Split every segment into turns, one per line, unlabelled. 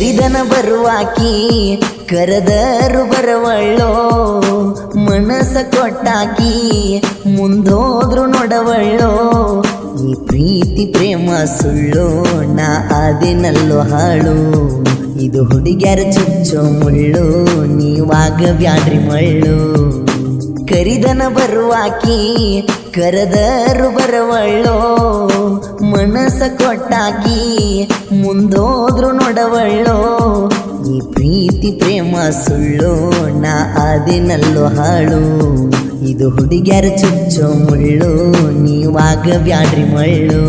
ಕರಿದನ ಬರುವಾಕಿ ಕರೆದರು ಬರವಳ್ಳೋ ಮನಸ ಕೊಟ್ಟಾಕಿ ಮುಂದೋದ್ರು ನೋಡವಳ್ಳೋ ಈ ಪ್ರೀತಿ ಪ್ರೇಮ ಸುಳ್ಳು ನಾ ಆದಿನಲ್ಲೋ ಹಾಳು ಇದು ಹುಡುಗ್ಯಾರ ಚುಚ್ಚೋ ಮುಳ್ಳು ನೀವಾಗ ಬ್ಯಾಡ್ರಿ ಮಳ್ಳು ಕರಿದನ ಬರುವಾಕಿ ಕರೆದರು ಬರವಳ್ಳೋ ಮನಸ ಕೊಟ್ಟಾಕಿ ಮುಂದೋದ್ರು ನೋಡವಳ್ಳೋ ಈ ಪ್ರೀತಿ ಪ್ರೇಮ ಸುಳ್ಳು ನಾ ಆದಿನಲ್ಲೋ ಹಾಳು ಇದು ಹುಡುಗ್ಯಾರ ಚುಚ್ಚೋ ಮುಳ್ಳು ನೀವಾಗ ಬ್ಯಾಡ್ರಿ ಮಳ್ಳು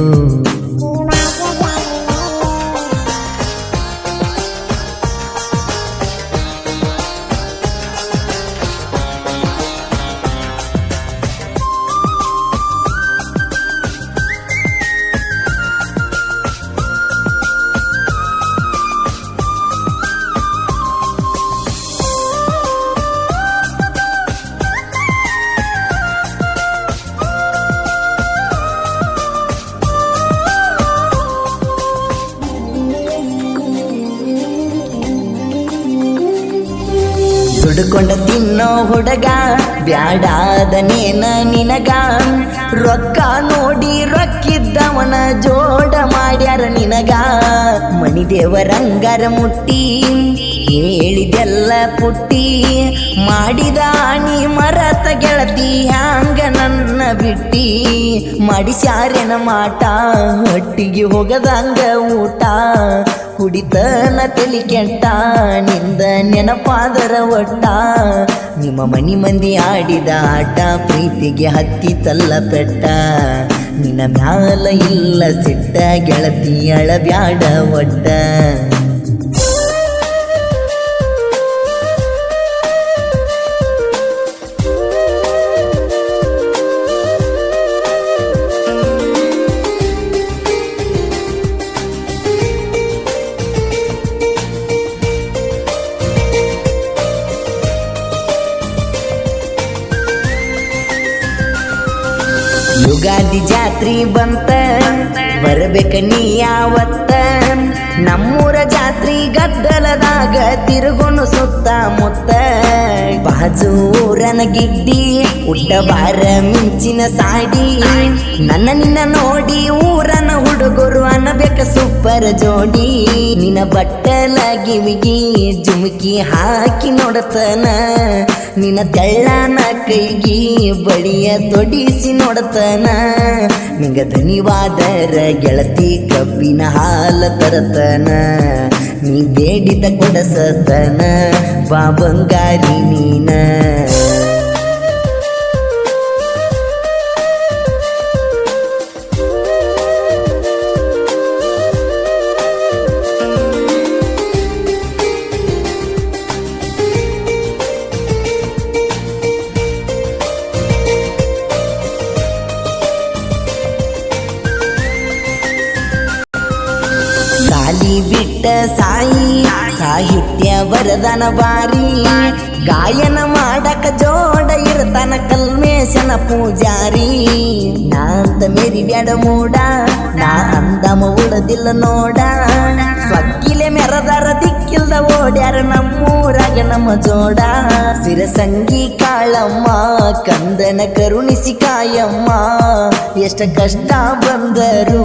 ದುಡ್ಕೊಂಡ ತಿನ್ನೋ ಹುಡುಗ ಬ್ಯಾಡಾದನೇನ ನಿನಗ ರೊಕ್ಕ ನೋಡಿ ರೊಕ್ಕಿದ್ದವನ ಜೋಡ ಮಾಡ್ಯಾರ ನಿನಗ ಮಣಿ ದೇವರಂಗಾರ ಮುಟ್ಟಿ ಹೇಳಿದೆಲ್ಲ ಪುಟ್ಟಿ ಮಾಡಿದ ನೀ ಮರತ ಗೆಳತಿ ಹ್ಯಾಂಗ ನನ್ನ ಬಿಟ್ಟಿ ಮಾಡಿಸ್ಯಾರೇನ ಮಾಟ ಹೊಟ್ಟಿಗೆ ಹೋಗದಂಗ ಊಟ ಕುಡಿತನ ತಲಿ ಕೆಟ್ಟ ನಿಂದ ನೆನಪಾದರ ಒಟ್ಟ ನಿಮ್ಮ ಮನಿ ಮಂದಿ ಆಡಿದ ಆಟ ಪ್ರೀತಿಗೆ ಹತ್ತಿತಲ್ಲ ಪೆಟ್ಟ ನಿನ್ನ ಮ್ಯಾಲ ಇಲ್ಲ ಸಿಟ್ಟ ಗೆಳತಿ ಅಳಬ್ಯಾಡ ಒಟ್ಟ ಯುಗಾದಿ ಜಾತ್ರಿ ಬಂತ ಬರಬೇಕ ನೀ ಯಾವತ್ತ ನಮ್ಮೂರ ಜಾತ್ರಿ ಗದ್ದಲದಾಗ ತಿರುಗುನು ಸುತ್ತ ಮುತ್ತ ಬಾಜು ಊರನ ಗಿಡ್ಡಿ ಉಡ್ಡ ಬಾರ ಮಿಂಚಿನ ಸಾಡಿ ನನ್ನ ನಿನ್ನ ನೋಡಿ ಊರನ ಹುಡುಗರು ಅನ್ನಬೇಕ ಸೂಪರ್ ಜೋಡಿ ನಿನ್ನ ಬಟ್ಟಲ ಗಿವಿಗಿ ಜುಮುಕಿ ಹಾಕಿ ನೋಡತನ ನಿನ್ನ ತೆಳ್ಳನ ಕೈಗಿ ಬಡಿಯ ತೊಡಿಸಿ ನೋಡತನ ನಿಂಗ ಧನಿವಾದರ ಗೆಳತಿ ಕಬ್ಬಿನ ಹಾಲ ತರತನ ನೀ ಬೇಡಿದ ಕೊಡಸತನ ಬಾ ಬಂಗಾರಿ ನೀನ ಸಾಲಿ ಬಿಟ್ಟ ಸಾಯಿ ಸಾಹಿತ್ಯ ವರದಾನ ಬಾರಿ ಗಾಯನ ಮಾಡಕ ಜೋಡ ಇರ್ತಾನ ಕಲ್ಮೇಶನ ಪೂಜಾರಿ ನಾ ಅಂತ ಮೇರಿ ಬ್ಯಾಡ ಮೂಡ ನಾ ಅಂದಮ ಉಳದಿಲ್ಲ ನೋಡ ಸ್ವಕ್ಕಿಲೆ ಮೆರದಾರ ದಿಕ್ಕಿಲ್ದ ಓಡ್ಯಾರ ನಮ್ಮೂರಾಗ ನಮ್ಮ ಜೋಡ ಸಿರಸಂಗಿ ಕಾಳಮ್ಮ ಕಂದನ ಕರುಣಿಸಿ ಕಾಯಮ್ಮ ಎಷ್ಟ ಕಷ್ಟ ಬಂದರು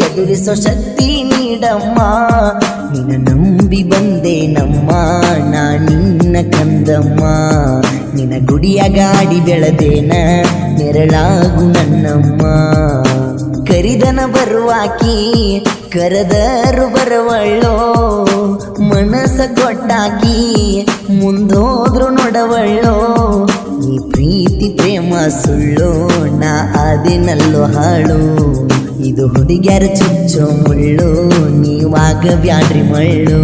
ಎದುರಿಸೋ ಶಕ್ತಿ ನೀಡಮ್ಮ ನಿನ್ನ ನಂಬಿ ಬಂದೆ ನಮ್ಮ ನಾ ನಿನ್ನ ಕಂದಮ್ಮ ನಿನ್ನ ಗುಡಿಯಾಗ ಆಡಿ ಬೆಳೆದೇನ ನೆರಳಾಗು ನನ್ನಮ್ಮ ಕರಿದನ ಬರುವಾಕಿ ಕರೆದರು ಬರವಳ್ಳೋ ಮನಸ ಕೊಟ್ಟಾಕಿ ಮುಂದೋದ್ರು ನೋಡವಳ್ಳೋ ಈ ಪ್ರೀತಿ ಪ್ರೇಮ ಸುಳ್ಳು ನಾ ಆದಿನಲ್ಲೋ ಹಾಳು ಇದು ಹುಡುಗ್ಯಾರ ಚುಚ್ಚೋ ಮುಳ್ಳು ನೀವಾಗ ಬ್ಯಾಡ್ರಿ ಮಳ್ಳು